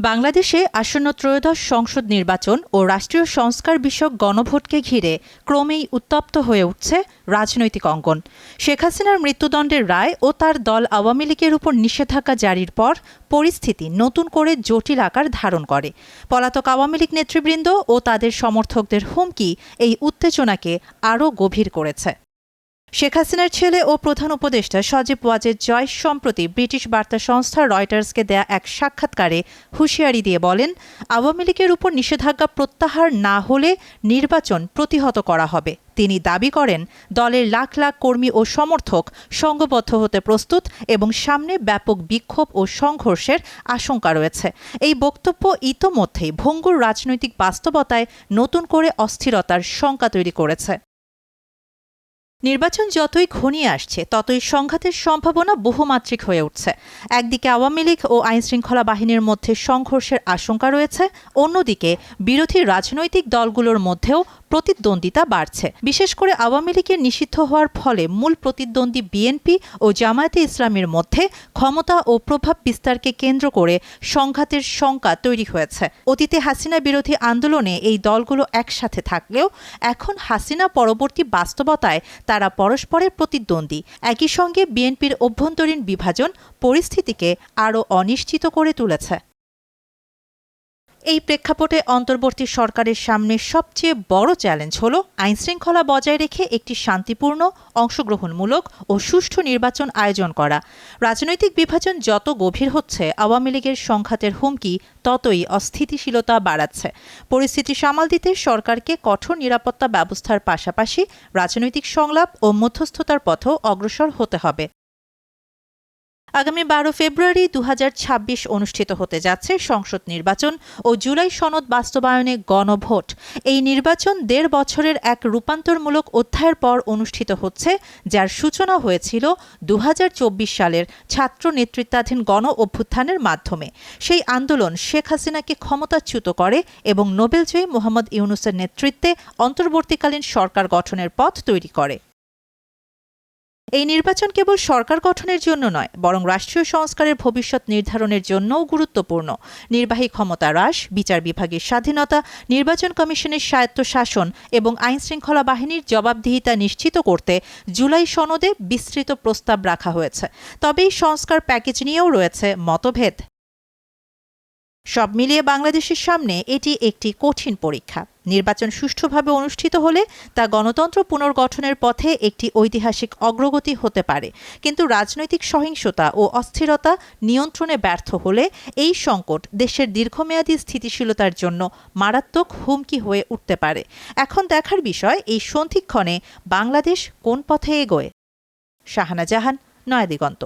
বাংলাদেশে আসন্ন ত্রয়োদশ সংসদ নির্বাচন ও রাষ্ট্রীয় সংস্কার বিষয়ক গণভোটকে ঘিরে ক্রমেই উত্তপ্ত হয়ে উঠছে রাজনৈতিক অঙ্গন। শেখ হাসিনার মৃত্যুদণ্ডের রায় ও তার দল আওয়ামী লীগের উপর নিষেধাজ্ঞা জারির পর পরিস্থিতি নতুন করে জটিল আকার ধারণ করে। পলাতক আওয়ামী লীগ নেতৃবৃন্দ ও তাদের সমর্থকদের হুমকি এই উত্তেজনাকে আরও গভীর করেছে। শেখ হাসিনার ছেলে ও প্রধান উপদেষ্টা সজীব ওয়াজেদ জয় সম্প্রতি ব্রিটিশ বার্তা সংস্থা রয়টার্সকে দেয়া এক সাক্ষাৎকারে হুঁশিয়ারি দিয়ে বলেন, আওয়ামী লীগের উপর নিষেধাজ্ঞা প্রত্যাহার না হলে নির্বাচন প্রতিহত করা হবে। তিনি দাবি করেন, দলের লাখ লাখ কর্মী ও সমর্থক সংঘবদ্ধ হতে প্রস্তুত এবং সামনে ব্যাপক বিক্ষোভ ও সংঘর্ষের আশঙ্কা রয়েছে। এই বক্তব্য ইতোমধ্যেই ভঙ্গুর রাজনৈতিক বাস্তবতায় নতুন করে অস্থিরতার শঙ্কা তৈরি করেছে। নির্বাচন যতই ঘনিয়ে আসছে ততই সংঘাতের সম্ভাবনা বহুমাত্রিক হয়ে উঠছে। একদিকে আওয়ামী লীগ ও আইনশৃঙ্খলা বাহিনীর মধ্যে সংঘর্ষের আশঙ্কা রয়েছে, অন্যদিকে বিরোধী রাজনৈতিক দলগুলোর মধ্যেও প্রতিদ্বন্দ্বিতা বাড়ছে। বিশেষ করে আওয়ামী লীগের নিষিদ্ধ হওয়ার ফলে মূল প্রতিদ্বন্দ্বী বিএনপি ও জামায়াতে ইসলামীর মধ্যে ক্ষমতা ও প্রভাব বিস্তারকে কেন্দ্র করে সংঘাতের শঙ্কা তৈরি হয়েছে। অতীতে হাসিনা বিরোধী আন্দোলনে এই দলগুলো একসাথে থাকলেও এখন হাসিনা পরবর্তী বাস্তবতায় তারা পরস্পরের প্রতিদ্বন্দ্বী। একই সঙ্গে বিএনপির অভ্যন্তরীণ বিভাজন পরিস্থিতিকে আরও অনিশ্চিত করে তুলেছে। এই প্রেক্ষাপটে অন্তর্বর্তী সরকারের সামনে সবচেয়ে বড় চ্যালেঞ্জ হল আইনশৃঙ্খলা বজায় রেখে একটি শান্তিপূর্ণ, অংশগ্রহণমূলক ও সুষ্ঠু নির্বাচন আয়োজন করা। রাজনৈতিক বিভাজন যত গভীর হচ্ছে, আওয়ামী লীগের সংঘাতের হুমকি ততই অস্থিতিশীলতা বাড়াচ্ছে। পরিস্থিতি সামাল দিতে সরকারকে কঠোর নিরাপত্তা ব্যবস্থার পাশাপাশি রাজনৈতিক সংলাপ ও মধ্যস্থতার পথেও অগ্রসর হতে হবে। আগামী 12 ফেব্রুয়ারি 2026 অনুষ্ঠিত হতে যাচ্ছে সংসদ নির্বাচন ও জুলাই সনদ বাস্তবায়নে গণভোট। এই নির্বাচন 1.5 বছরের এক রূপান্তরমূলক অধ্যায়ের পর অনুষ্ঠিত হচ্ছে, যার সূচনা হয়েছিল 2024 সালের ছাত্র নেতৃত্বাধীন গণ অভ্যুত্থানের মাধ্যমে। সেই আন্দোলন শেখ হাসিনাকে ক্ষমতাচ্যুত করে এবং নোবেলজয়ী মোহাম্মদ ইউনূসের নেতৃত্বে অন্তর্বর্তীকালীন সরকার গঠনের পথ তৈরি করে। এই নির্বাচন কেবল সরকার গঠনের জন্য নয়, বরং রাষ্ট্রীয় সংস্কারের ভবিষ্যৎ নির্ধারণের জন্যও গুরুত্বপূর্ণ। নির্বাহী ক্ষমতা হ্রাস, বিচার বিভাগের স্বাধীনতা, নির্বাচন কমিশনের স্বায়ত্তশাসন এবং আইনশৃঙ্খলা বাহিনীর জবাবদিহিতা নিশ্চিত করতে জুলাই সনদে বিস্তৃত প্রস্তাব রাখা হয়েছে। তবে এই সংস্কার প্যাকেজ নিয়েও রয়েছে মতভেদ। সব মিলিয়ে বাংলাদেশের সামনে এটি একটি কঠিন পরীক্ষা। নির্বাচন সুষ্ঠুভাবে অনুষ্ঠিত হলে তা গণতন্ত্র পুনর্গঠনের পথে একটি ঐতিহাসিক অগ্রগতি হতে পারে, কিন্তু রাজনৈতিক সহিংসতা ও অস্থিরতা নিয়ন্ত্রণে ব্যর্থ হলে এই সংকট দেশের দীর্ঘমেয়াদী স্থিতিশীলতার জন্য মারাত্মক হুমকি হয়ে উঠতে পারে। এখন দেখার বিষয়, এই সন্ধিক্ষণে বাংলাদেশ কোন পথে এগোয়। শাহানা জাহান, নয়াদিগন্ত।